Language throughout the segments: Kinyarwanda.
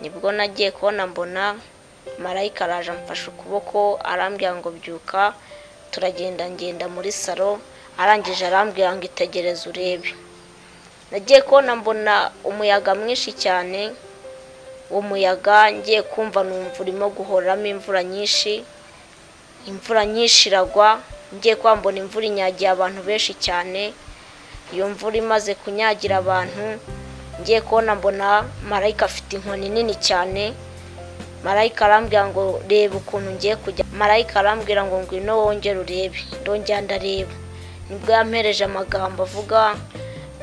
nibwo nagiye kubona mbona marayika araje amfashe ukuboko arambwira ngo byuka turagenda ngenda muri salo, arangije arambwira ngo itegereze urebe. Nagiye kubona mbona umuyaga mwinshi cyane, umuyaga ngiye kumva numva urimo guhoramo imvura nyinshi iragwa, ngiye kwambona imvura inyagiye abantu benshi cyane. Iyo mvura imaze kunyagira abantu, ngiye kubona mbona marayika afite inkoni nini cyane. Marayika arambwira ngo reba ukuntu ngiye kujya. Marayika arambwira ngo ngwino wongere urebe. Ndongera ndareba. Nibwo yampereje amagambo avuga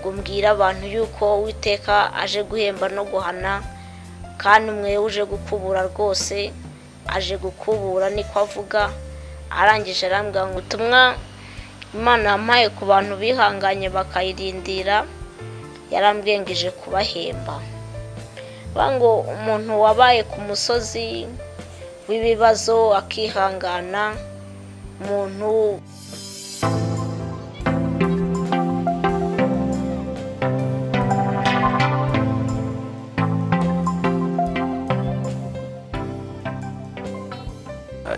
ngo mbwira abantu yuko Uwiteka aje guhemba no guhana, kandi umwe uje gukubura rwose aje gukubura, niko avuga. Arangije arambwira ngo ubutumwa Imana yampaye ku bantu bihanganye bakayirindira, yarambwiye ngo ije kubahemba. Bango umuntu wabaye ku musozi w'ibibazo akihangana, umuntu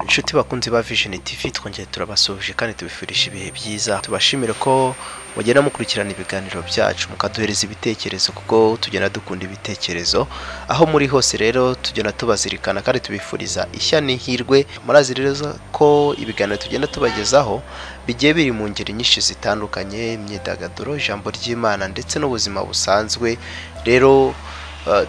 inshuti bakunzi ba Vision TV, twongeye turabasuhuje kandi tubifurije ibihe byiza. Tubashimire ko mugenda mukurikirana ibiganiro byacu, mukaduhereza ibitekerezo, kuko tugenda dukunda ibitekerezo aho muri hose. Rero tugenda tubazirikana kandi tubifuriza ishya n'ihirwe. Murazi rero ko ibiganiro tugenda tubagezaho bigiye biri mu ngeri nyinshi zitandukanye, imyidagaduro, ijambo ry'Imana ndetse n'ubuzima busanzwe. Rero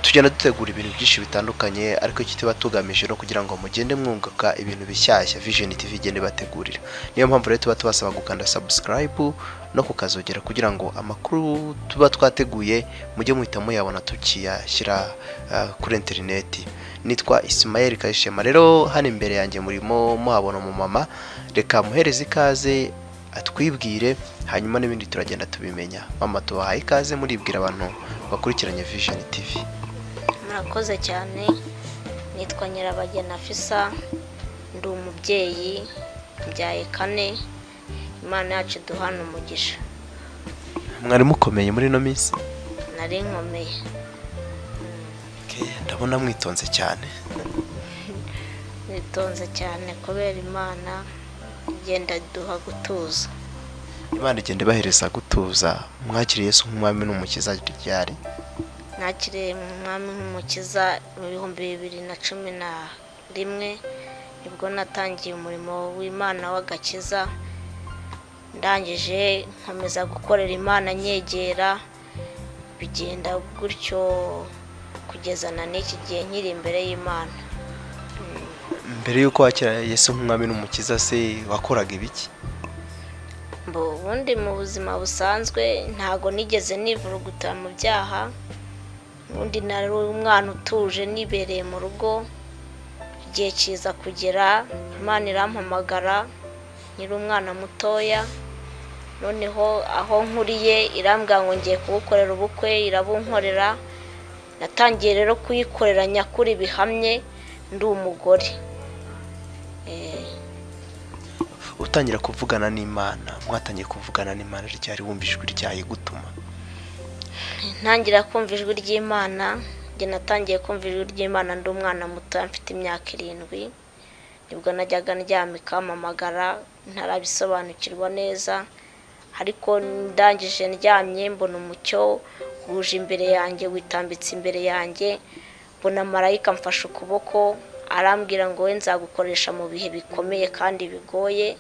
tugenda dutegura ibintu byinshi bitandukanye, ariko kitiba tugamije no kugira ngo mugende mwunguka ibintu bishyashya Vision TV igende bategurira. Niyo mpamvu rero tuba tubasaba gukanda subscribe no kukazogera kugira ngo amakuru tuba twateguye mujye muhita muyabona tukiyashyira kuri internet. Nitwa Ismael Kayishema. Rero hano imbere yanjye murimo muhabona umumama, reka muhereze ikaze atwibwire, hanyuma n'ibindi turagenda tubimenya. Mama, tubahaye ikaze muribwira abantu bakurikiranye Vision TV. Murakoze cyane. Nitwa Nyirabagena Afisa, ndi umubyeyi, mbyaye 4. Imana yacu duhana umugisha. Mwari mukomeye muri no minsi? Nari nkomeye. Ndabona mwitonze cyane. Nitonze cyane kubera Imana igenda duha gutuza. Imana igenda bahereza gutuza. Mwakiriye Yesu nk'umwami n'umukiza ryari? Nakiriye umwami n'umukiza mu 2011, nibwo natangiye umurimo w'Imana w'agakiza. Ndangije nkomeza gukorera Imana nyegera, bigenda gutyo kugeza na n'iki gihe nkiri imbere y'Imana. Mbere yuko wakira Yesu nk'umwami n'umukiza se wakoraga ibiki? Ubundi mu buzima busanzwe ntago nigeze nivuruguta mu byaha. Ubundi nari umwana utuje nibereye mu rugo. Igihe kiza kugera Imana irampamagara nyiri umwana mutoya, noneho aho nkuriye irambwira ngo ngiye kugukorera ubukwe, irabunkorera. Natangiye rero kuyikorera nyakuri bihamye, ndi umugore. Utangira kuvugana n'Imana, mwatangiye kuvugana n'Imana ryari? Wumva ijwi ryayo gutuma? Ntangira kumva ijwi ry'Imana, nge natangiye kumva ijwi ry'Imana ndi umwana muto mfite imyaka 7. Nibwo najyaga ndyama ikampamagara, ntarabisobanukirwa neza, ariko ndangije ndyamye mbona umucyo wuje imbere yanjye, witambitse imbere yanjye. Mbona marayika mfashe ukuboko arambwira ngo we nzagukoresha mu bihe bikomeye kandi bigoye.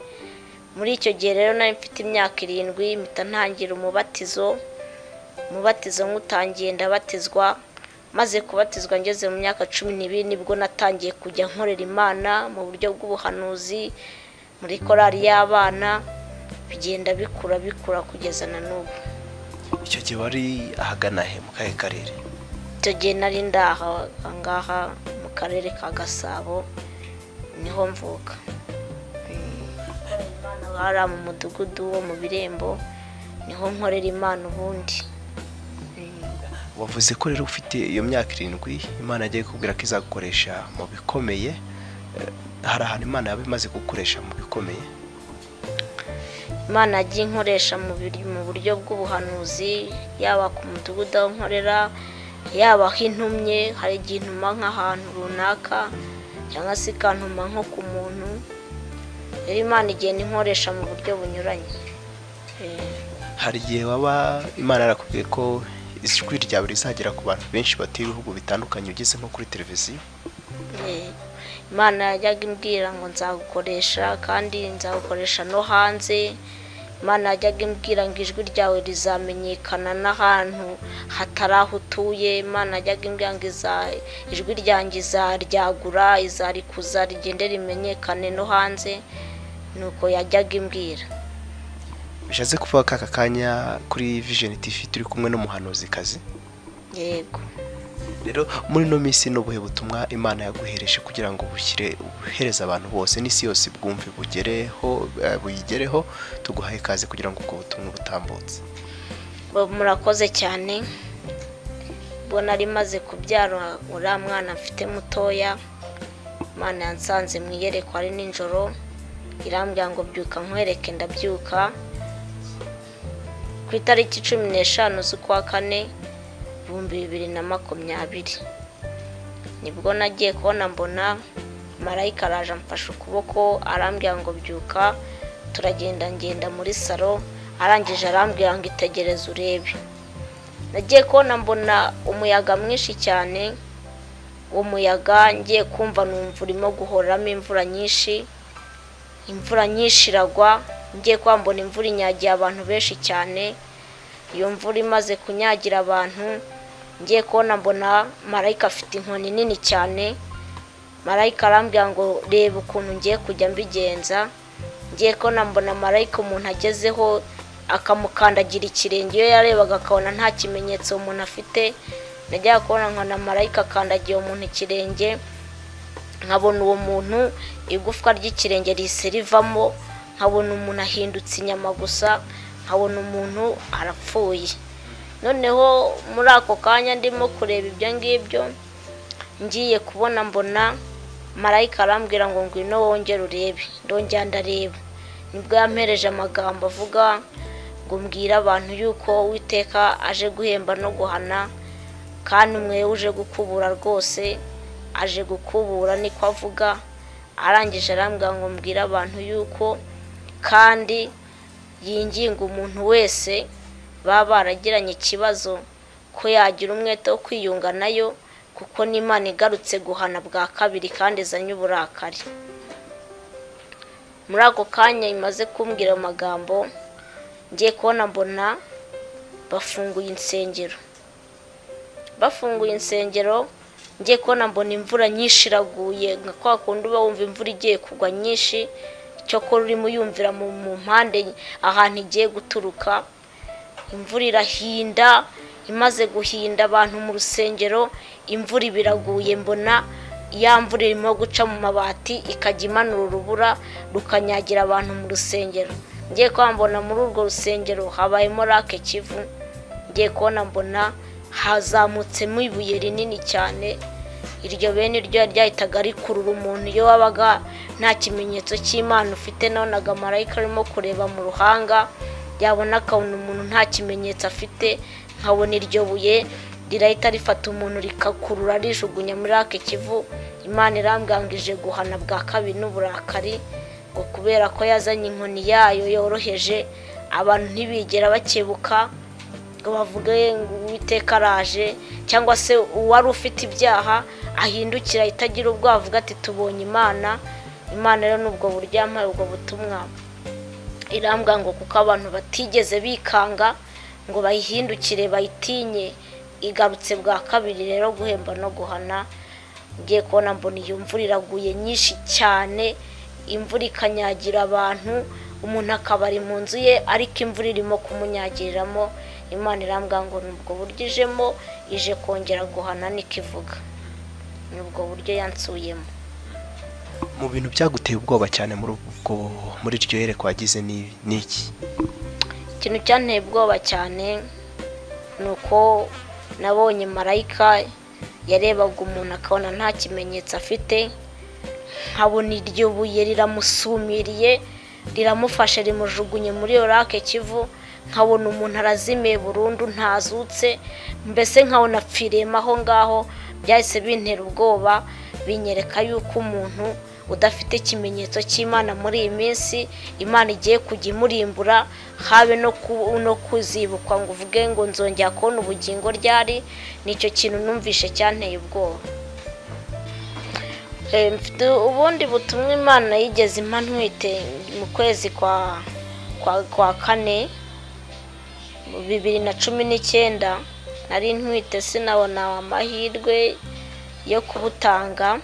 Muri icyo gihe rero nari mfite imyaka 7, mpita ntangira umubatizo nk'utangiye ndabatizwa. Maze kubatizwa ngeze mu myaka 12, nibwo natangiye kujya nkorera Imana mu buryo bw'ubuhanuzi muri korali y'abana. Bigenda bikura kugeza na n'ubu. Icyo gihe wari ahagana he, mu kahe karere? Icyo gihe nari ndaha ngaha mu karere ka Gasabo, niho mvuka. Imana mu mudugudu wo mu Birembo, niho nkorera Imana ubundi. Wavuze ko rero ufite iyo myaka 7, Imana agiye kubwira ko izagukoresha mu bikomeye. Hari ahantu Imana yabimaze gukoresha mu bikomeye? Imana agiye inkoresha mu buryo bw'ubuhanuzi, yaba ku mudugudu aho nkorera, yaba aho intumye, hari igihe intuma nk'ahantu runaka cyangwa se ikantuma nko ku muntu. Rero Imana igenda inkoresha mu buryo bunyuranye. hari igihe waba Imana yarakubwiye ko ijwi ryawe rizagera ku bantu benshi batuye ibihugu bitandukanye ugeze nko kuri televiziyo? Imana yajyaga imbwira ngo nzagukoresha kandi nzagukoresha no hanze. Imana yajyaga imbwira ngo ijwi ryawe rizamenyekana n'ahantu hatari aho utuye. Imana yajyaga imbwira ngo ijwi ryanjye izaryagura, izarikuza rigende rimenyekane no hanze. Nuko yajyaga imbwira. bishatse kuvuga ko aka kanya kuri Vision TV turi kumwe n'umuhanuzikazi? Yego. Rero muri no minsi n'ubuhe butumwa Imana yaguhereje kugira ngo ubuhereze abantu bose n'isi yose bwumve buyigereho, tuguhaye kaze kugira ngo ubwo butumwa butambutse. Murakoze cyane. Bona ari maze kubyara uriya mwana mfite mutoya, Imana yansanze mu iyerekwa ari nijoro, irambwira ngo byuka nkwereke. Ndabyuka ku itariki 15 z'ukwa kane 2020 nibwo nagiye kubona mbona marayika araje amfasha ukuboko, arambwira ngo byuka ngenda muri salo. Arangije arambwira ngo itegereze urebe. Nagiye kubona mbona umuyaga mwinshi cyane. Uwo muyaga ngiye kumva numva urimo guhoramo imvura nyinshi iragwa. Ngiye kwambona imvura inyagiye abantu benshi cyane. Iyo mvura imaze kunyagira abantu, ngiye kubona mbona marayika afite inkoni nini cyane. Marayika arambwira ngo reba ukuntu ngiye kujya mbigenza. Ngiye kubona mbona marayika umuntu agezeho akamukandagira ikirenge. Iyo yarebaga akabona nta kimenyetso umuntu afite, najya kubona nkana marayika akandagiye umuntu ikirenge, nkabona uwo muntu igufwa ry'ikirenge rihise rivamo, nkabona umuntu ahindutse inyama gusa, nkabona umuntu arapfuye. Noneho muri ako kanya ndimo kureba ibyo ngibyo, ngiye kubona mbona marayika arambwira ngo ngwino wongere urebe. Ndongera ndareba. Nibwo yampereje amagambo avuga ngo mbwira abantu yuko Uwiteka aje guhemba no guhana, kandi umwe uje gukubura rwose aje gukubura, niko avuga. Arangije arambwira ngo mbwira abantu yuko kandi yinginga umuntu wese baba baragiranye ikibazo ko yagira umwete wo kwiyunga nayo, kuko n'Imana igarutse guhana bwa kabiri kandi izanye uburakari. Muri ako kanya imaze kumbwira amagambo, ngiye kubona mbona bafunguye insengero. Ngiye kubona mbona imvura nyinshi iraguye, nka kwa kundi uba wumva imvura igiye kugwa nyinshi, cyokora urimo yumvira mu mpande ahantu igiye guturuka. Imvura irahinda. Imaze guhinda abantu mu rusengero, imvura ibiraguye. Mbona ya mvura irimo guca mu mabati ikajya imanura urubura rukanyagira abantu mu rusengero. Ngiye kubona mbona muri urwo rusengero habayemo rake Kivu. Ngiye kubona mbona hazamutsemo ibuye rinini cyane. Iryo bene ryo ryahitaga rikurura umuntu. Iyo wabaga nta kimenyetso cy'Imana ufite, nabonaga marayika arimo kureba mu ruhanga, yabona akabona umuntu nta kimenyetso afite, nkabona iryo buye rirahita rifata umuntu rikakurura rijugunya muri rake Kivu. Imana irambwangije guhana bwa kabiri n'uburakari, ngo kubera ko yazanye inkoni yayo yoroheje, abantu ntibigera bakebuka ngo bavuge ngo Uwiteka araje, cyangwa se uwari ufite ibyaha ahindukira itagira ubwo avuga ati tubonye Imana. Imana rero nubwo buryo yampaye ubwo butumwa, irambwa ngo kuko abantu batigeze bikanga ngo bayihindukire bayitinye, igarutse bwa kabiri rero guhemba no guhana. Ngiye kubona mbona iyo mvura iraguye nyinshi cyane, imvura ikanyagira abantu, umuntu akaba ari mu nzu ye ariko imvura irimo kumunyagiriramo. Imana irambwa ngo nubwo buryo ijemo, ije kongera guhana niko ivuga. Nubwo buryo yansuyemo. Mu bintu byaguteye ubwoba cyane muri iryo yerekwa wagize n'iki? Ikintu cyanteye ubwoba cyane nuko nabonye marayika yarebaga umuntu akabona nta kimenyetso afite, nkabona iryo buye riramusumiriye riramufashe rimujugunye muri iyo rake Kivu, nkabona umuntu arazimiye burundu ntazutse, mbese nkabona apfiriyemo aho ngaho. Byahise bintera ubwoba, binyereka yuko umuntu udafite ikimenyetso cy'Imana muri iyi minsi, Imana igiye kujya imurimbura, habe no kuzibukwa ngo uvuge ngo nzongera kubona ubugingo ryari. Nicyo kintu numvishe cyanteye ubwoba. Ubundi butumwa Imana yigeze impa ntwite mu kwezi kwa 4 2019, nari ntwite sinabona amahirwe yo kubutanga.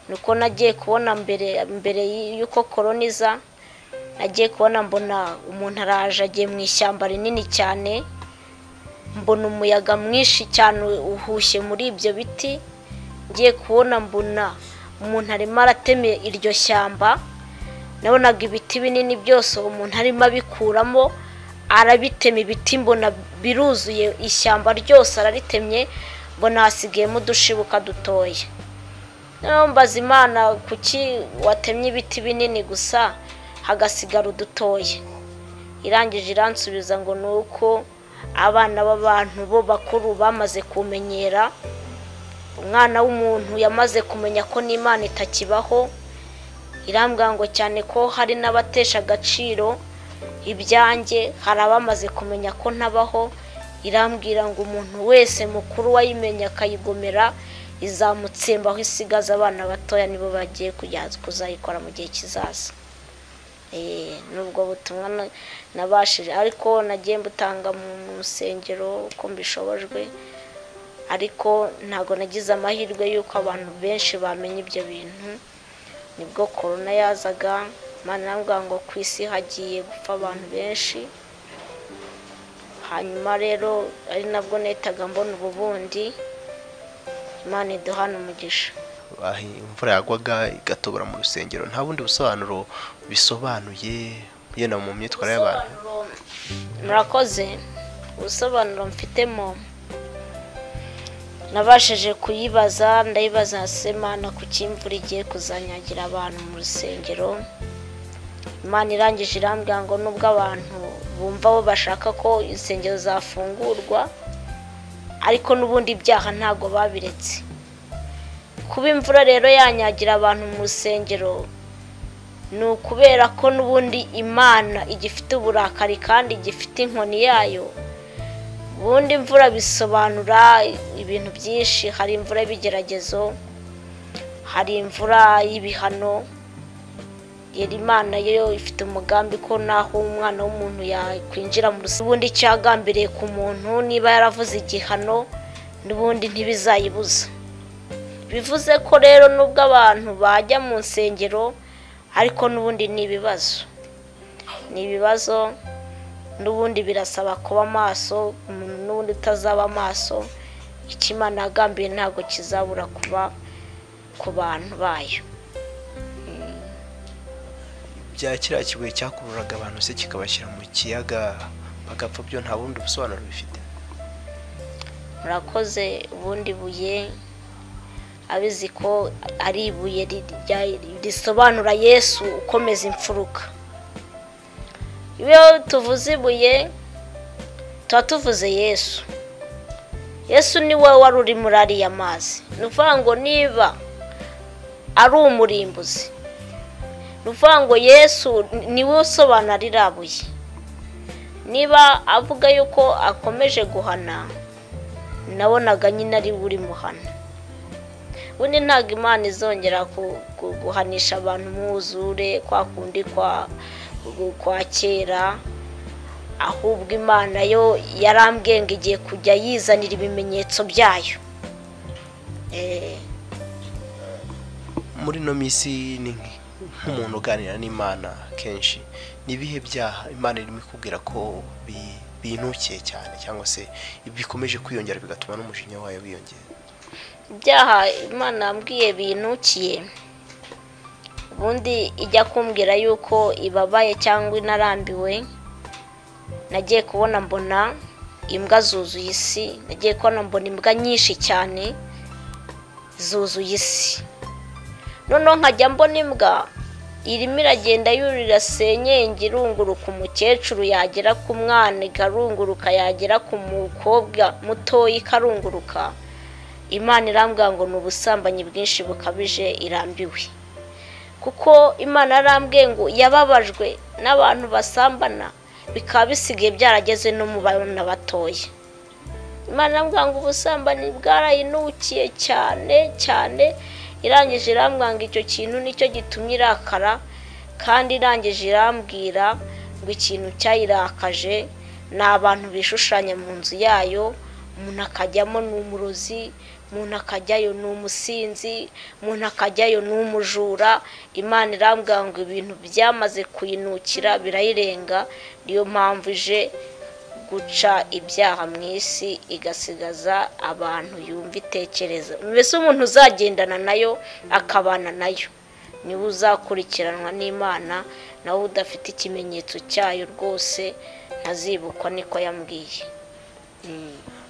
Nuko nagiye kubona mbere yuko korona iza, nagiye kubona mbona umuntu araje agiye mu ishyamba rinini cyane, mbona umuyaga mwinshi cyane uhushye muri ibyo biti. Ngiye kubona mbona umuntu arimo aratemye iryo shyamba, nabonaga ibiti binini byose umuntu arimo abikuramo arabitema ibiti, mbona biruzuye ishyamba ryose araritemye, mbona hasigayemo udushibuka dutoya. Mbaza Imana, kuki watemye ibiti binini gusa hagasigara udutoya? Irangije iransubiza ngo nuko abana b'abantu bo bakuru bamaze kumenyera, umwana w'umuntu yamaze kumenya ko n'Imana itakibaho. Irambwira ngo cyane ko hari n'abatesha agaciro ibyanjye, hari abamaze kumenya ko ntabaho. Irambwira ngo umuntu wese mukuru wayimenya akayigomera izamutsembaho isigaza abana batoya nibo bagiye kuzayikora mu gihe kizaza. Nubwo butumwa nabashije, ariko nagiye mbutanga mu rusengero uko mbishobojwe, ariko ntago nagize amahirwe yuko abantu benshi bamenye ibyo bintu. Nibwo korona yazaga, Imana irambwira ngo ku isi hagiye gupfa abantu benshi. Hanyuma rero ari nabwo netaga mbona ubundi Imana iduhana umugisha. Imvura yagwaga igatobora mu rusengero, nta bundi busobanuro bisobanuye yenda mu myitwarire y'abantu? Murakoze. Ubusobanuro mfitemo nabashije kuyibaza, ndayibaza Imana kuki imvura igiye kuzanyagira abantu mu rusengero. Imana irangije irambwira ngo nubwo abantu bumva bo bashaka ko insengero zafungurwa, ariko n'ubundi ibyaha ntago babiretse. Kuba imvura rero yanyagira abantu mu rusengero ni ukubera ko n'ubundi Imana igifite uburakari kandi igifite inkoni yayo. Ubundi imvura bisobanura ibintu byinshi. Hari imvura y'ibigeragezo, hari imvura y'ibihano. Yeri Imana yo ifite umugambi ko naho umwana w'umuntu yakwinjira mu rusengero, ubundi cyagambiriye ku muntu niba yaravuze igihano n'ubundi ntibizayibuza. Bivuze ko rero nubwo abantu bajya mu nsengero, ariko n'ubundi ni ibibazo n'ubundi birasaba kuba maso. Umuntu n'ubundi utazaba maso, Imana yagambiye ntago kizabura kuba ku bantu bayo. Bya kiriya kibuye cyakururaga abantu se kikabashyira mu kiyaga bagapfa, byo nta bundi busobanuro bifite? Murakoze. Ubundi buye abizi ko ari ibuye risobanura Yesu ukomeza imfuruka. Iyo tuvuze ibuye tuba tuvuze Yesu. Yesu ni we wari uri muri ariya mazi. Ni ukuvuga ngo niba ari umurimbuzi, ni ukuvuga ngo Yesu ni we usobanura ririya buye. Niba avuga yuko akomeje guhana, nabonaga nyine ari uri muhana. Ubundi ntabwo Imana izongera guhanisha abantu mwuzure kwa kundi kwa kera, ahubwo Imana yo yarambwiye ngo igiye kujya yizanira ibimenyetso byayo. Muri no minsi ni nk'umuntu uganira n'Imana kenshi, nibihe byaha Imana irimo ikubwira ko binukiye cyane cyangwa se bikomeje kwiyongera bigatuma n'umujinya wayo wiyongera? Ibyaha Imana yambwiye binukiye, ubundi ijya kumbwira yuko ibabaye cyangwa inarambiwe, nagiye kubona mbona imbwa zuzuye isi. Nagiye kubona mbona imbwa nyinshi cyane zuzuye isi. Noneho nkajya mbona imbwa irimo iragenda yurira senyenge irunguruka, umukecuru yagera ku mwana ikarunguruka, yagera ku mukobwa mutoya ikarunguruka. Imana irambwira ngo ni ubusambanyi bwinshi bukabije irambiwe, kuko Imana yarambwiye ngo yababajwe n'abantu basambana bikaba bisigaye byarageze no mu bana batoya. Imana irambwira ngo ubusambanyi bwarayinukiye cyane cyane, irangije irambwira ngo icyo kintu nicyo gitumye irakara, kandi irangije irambwira ngo ikintu cyayirakaje ni abantu bishushanya mu nzu yayo. Umuntu akajyamo ni umurozi, umuntu akajyayo ni umusinzi, umuntu akajyayo ni umujura. Imana irambwira ngo ibintu byamaze kuyinukira birayirenga, niyo mpamvu ije guca ibyaha mu isi igasigaza abantu yumva itekereza. Mbese umuntu uzagendana nayo akabana nayo niwe uzakurikiranwa n'Imana, nawe udafite ikimenyetso cyayo rwose ntazibukwa, niko yambwiye.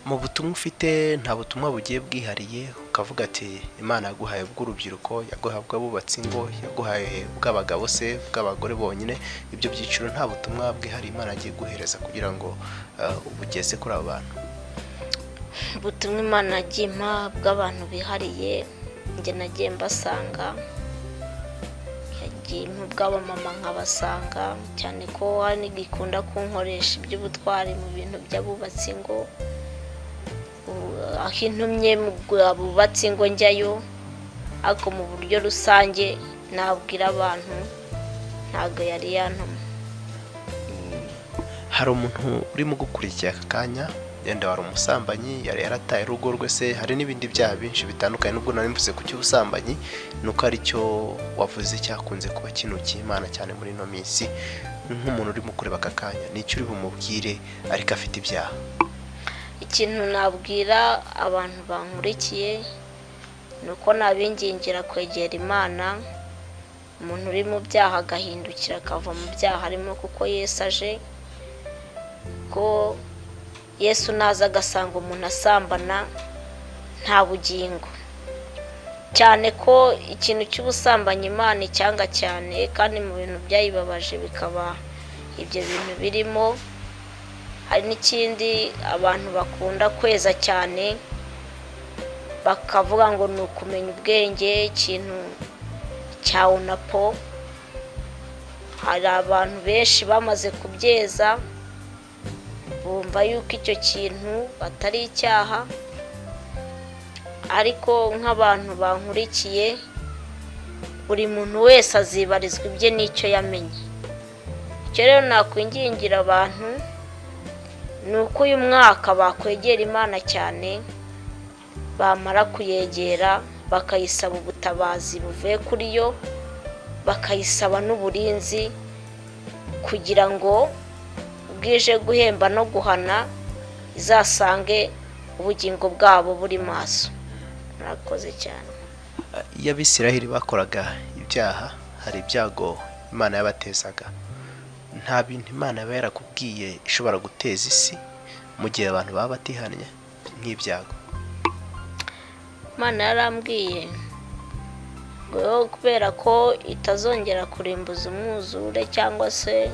mu butumwa ufite nta butumwa bugiye bwihariye ukavuga ati Imana yaguhaye bw'urubyiruko, yaguhaye bw'abubatsi ingo, yaguhaye bw'abagabo se, bw'abagore bonyine, ibyo byiciro nta butumwa bwihariye Imana agiye guhereza kugira ngo ubugeze kuri abo bantu? Ubutumwa Imana yagiye impa bw'abantu bihariye njye nagiye mbasanga, yagiye impa bw'abamama nkabasanga, cyane ko hari n'igikunda kunkoresha iby'ubutwari mu bintu by'abubatsi ingo. Aho intumye mu bubatsi ingo njyayo, ariko mu buryo rusange nabwira abantu ntabwo yari yantuma. Hari umuntu urimo gukurikira aka kanya, yenda wari umusambanyi, yari yarataye urugo rwe se, hari n'ibindi byaha byinshi bitandukanye, nubwo nari mvuze ku cy'ubusambanyi nuko ari cyo wavuze cyakunze kuba kinukiye Imana cyane muri ino minsi. Nk'umuntu urimo kureba aka kanya, n'icyo uri bumubwire ariko afite ibyaha? Ikintu nabwira abantu bankurikiye ni uko nabingingira kwegera Imana. Umuntu uri mu byaha agahindukira akava mu byaha arimo, kuko Yesu aje, ko Yesu naza agasanga umuntu asambana nta bugingo, cyane ko ikintu cy'ubusambanyi Imana icyanga cyane, kandi mu bintu byayibabaje bikaba ibyo bintu birimo. Hari n'ikindi abantu bakunda kweza cyane bakavuga ngo ni ukumenya ubwenge, ikintu cya unapo. Hari abantu benshi bamaze kubyeza bumva yuko icyo kintu atari icyaha, ariko nk'abantu bankurikiye buri muntu wese azibarizwa ibye n'icyo yamenye. Icyo rero nakwingingira abantu ni uko uyu mwaka bakwegera Imana cyane, bamara kuyegera bakayisaba ubutabazi buvuye kuri yo, bakayisaba n'uburinzi, kugira ngo bwije guhemba no guhana izasange ubugingo bwabo buri maso. Murakoze cyane. Iyo Abisiraheli bakoraga ibyaha, hari ibyago Imana yabatezaga. Nta bintu Imana yaba yarakubwiye ishobora guteza isi mu gihe abantu baba batihannye nk'ibyago? Imana yarambwiye ngo kubera ko itazongera kurimbuza umwuzure cyangwa se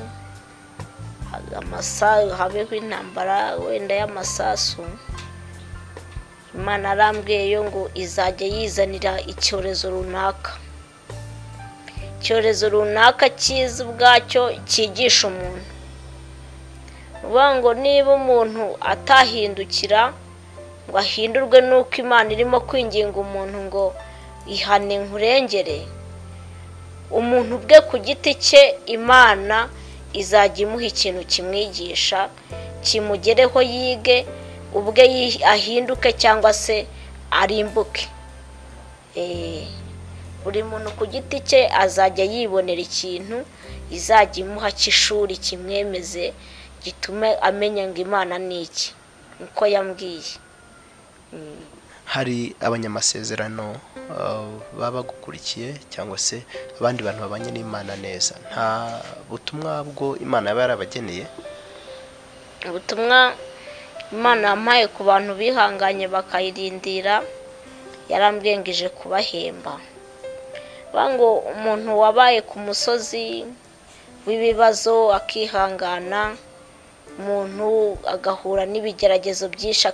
habeho intambara wenda y'amasasu, Imana yarambwiye yo ngo izajya yizanira icyorezo runaka. Icyorezo runaka cyiza ubwacyo cyigisha umuntu. Uvuga ngo niba umuntu atahindukira ngo ahindurwe n'uko Imana irimo kwinginga umuntu ngo ihane nkurengere, umuntu bwe ku giti cye Imana izajya imuha ikintu kimwigisha, kimugereho yige, ubwe ahinduke cyangwa se arimbuke. Buri muntu ku giti cye azajya yibonera ikintu izajya imuha cy'ishuri kimwemeze, gitume amenya ngo Imana ni iki, uko yambwiye. Hari abanyamasezerano baba bagukurikiye cyangwa se abandi bantu babanye n'Imana neza, nta butumwa bwo Imana yaba yarabageneye? Ubutumwa Imana yampaye ku bantu bihanganye bakayirindira, yarambwengije kubahemba. ngo umuntu wabaye ku musozi w'ibibazo akihangana, umuntu agahura n'ibigeragezo byinshi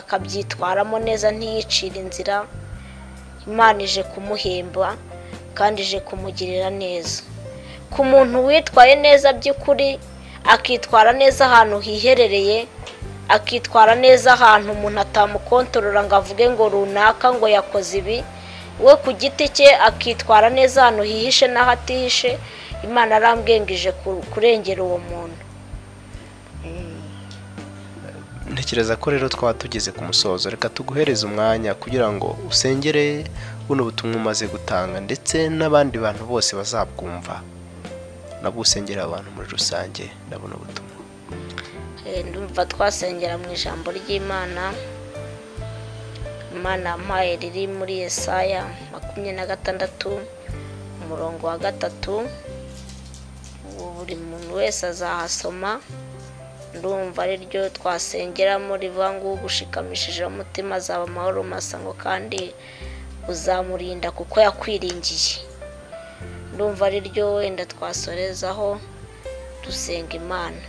akabyitwaramo neza ntiyicire inzira, Imana ije kumuhemba kandi ije kumugirira neza. Ku muntu witwaye neza by'ukuri, akitwara neza ahantu hiherereye, akitwara neza ahantu umuntu atamukontorora ngo avuge ngo runaka ngo yakoze ibi, we ku giti cye akitwara neza ahantu hihishe n'aho atihishe, Imana arambwengije kurengera uwo muntu. Ntekereza ko rero twaba tugeze ku musozo, reka tuguhereze umwanya kugira ngo usengere buno butumwa umaze gutanga, ndetse n'abandi bantu bose bazabwumva, nabwo usengera abantu muri rusange ndabona ubutumwa. Ndumva twasengera mu ijambo ry'Imana. Imana yampaye riri muri Yesaya 26 umurongo wa 3. Buri muntu wese azahasoma, ndumva ari ryo twasengeramo rivuga ngo gushikamishije umutima azaba amahoro masa, ngo kandi uzamurinda kuko yakwiringiye. Ndumva ari ryo wenda twasorezaho dusenga Imana.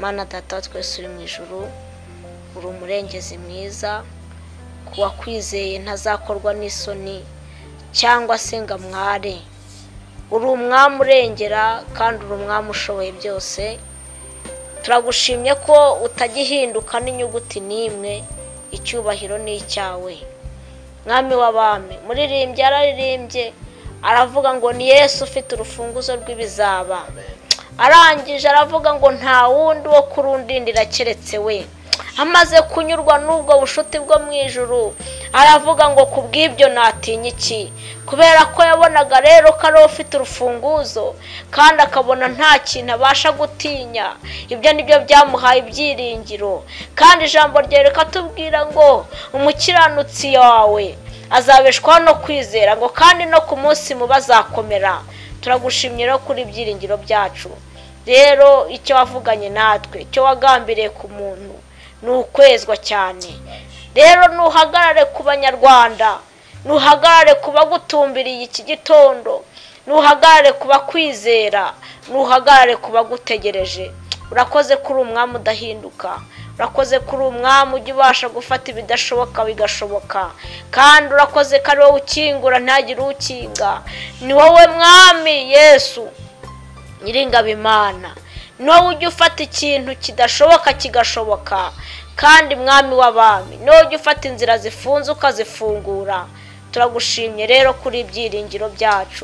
Mana Data twese uri mu ijuru, uri umurengezi mwiza, kuwa kwizeye ntazakorwa n'isoni cyangwa se ngo amware. Uri umwami urengera kandi uri umwami ushoboye byose. Turagushimye ko utagihinduka n'inyuguti n'imwe, icyubahiro ni icyawe. Mwami w'abami, muririmbyi araririmbye aravuga ngo ni Yesu ufite urufunguzo rw'ibizaba. Arangije aravuga ngo nta wundi wo kurundindira keretse we. Amaze kunyurwa n'ubwo bushuti bwo mu ijuru, aravuga ngo kubw'ibyo natinya iki, kubera ko yabonaga rero ko ari ufite urufunguzo kandi akabona nta kintu abasha gutinya. Ibyo nibyo byamuhaye ibyiringiro, kandi ijambo rye rikatubwira ngo umukiranutsi wawe azabeshwaho no kwizera, ngo kandi no ku munsi muba azakomera. Turagushimye rero kuri ibyiringiro byacu. Rero icyo wavuganye natwe, icyo wagambiriye ku muntu ni ukwezwa cyane. Rero nuhagarare ku banyarwanda, nuhagarare ku bagutumbiriye iki gitondo, nuhagarare ku bakwizera, nuhagarare ku bagutegereje. Urakoze kuri umwami udahinduka, urakoze kuri umwami ujya ubasha gufata ibidashoboka bigashoboka, kandi urakoze ko ari wowe ukingura ntagire ukinga. Ni wowe mwami Yesu Nyiringabo Imana, ni wowe ujya ufata ikintu kidashoboka kigashoboka, kandi mwami w'abami ni wowe ujya ufata inzira zifunze ukazifungura. Turagushimye rero kuri ibyiringiro byacu,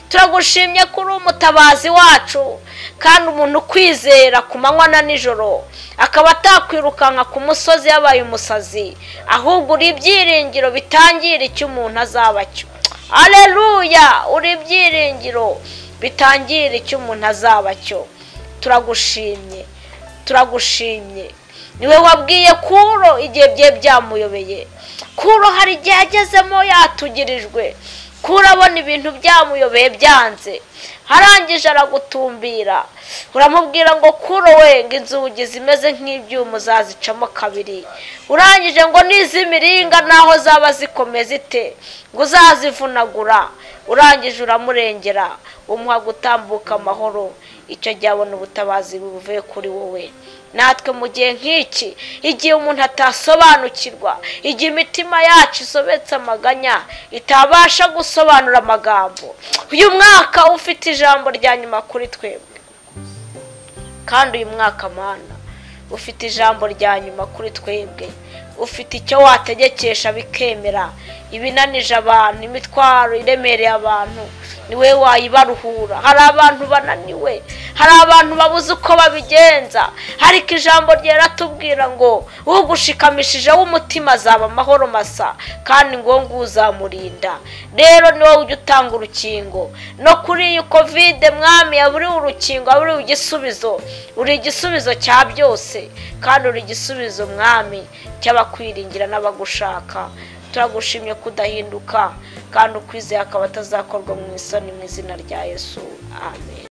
turagushimye kuri umutabazi wacu, kandi umuntu kwizera ku manywa na nijoro akaba atakwirukanka ku musozi yabaye umusazi, ahubwo uri ibyiringiro bitangira icyo umuntu azaba cyo. Aleluya, uri ibyiringiro bitangira icyo umuntu azaba cyo. Turagushimye, turagushimye. Niwe wabwiye Kuro igihe bye byamuyobeye. Kuro hari igihe yagezemo yatugirijwe, Kuro abona ibintu byamuyobeye byanze, harangije aragutumbira, uramubwira ngo Kuro we, ngo inzugi zimeze nk'ibyuma uzazicamo kabiri. Urangije ngo n'izimiringa naho zaba zikomeye zite, ngo uzazivunagura. Urangije uramurengera, umuha gutambuka amahoro. Icyo gihe abona ubutabazi buvuye kuri wowe. Natwe mu gihe nk'iki, igihe umuntu atasobanukirwa, igihe imitima yacu isobetse amaganya, itabasha gusobanura amagambo, uyu mwaka ufite ijambo rya nyuma kuri twebwe. Kandi uyu mwaka Mana ufite ijambo rya nyuma kuri twebwe, ufite icyo wategekesha bikemera. Ibinanije abantu, imitwaro iremereye abantu, niwe wayibaruhura. Hari abantu bananiwe, hari abantu babuze uko babigenza, ariko ijambo ryera tubwira ngo ugushikamishije w'umutima azaba amahoro masa, kandi ngo uzamurinda. Rero niwe ujya utanga urukingo, no kuri iyi Covid mwami yaburiwe urukingo, yaburiwe igisubizo. Uri igisubizo cya byose, kandi uri igisubizo mwami cy'abakwiringira n'abagushaka. Turagushimye kudahinduka, kandi ukwizeye akaba atazakorwa mu isoni, mu izina rya Yesu. Amen.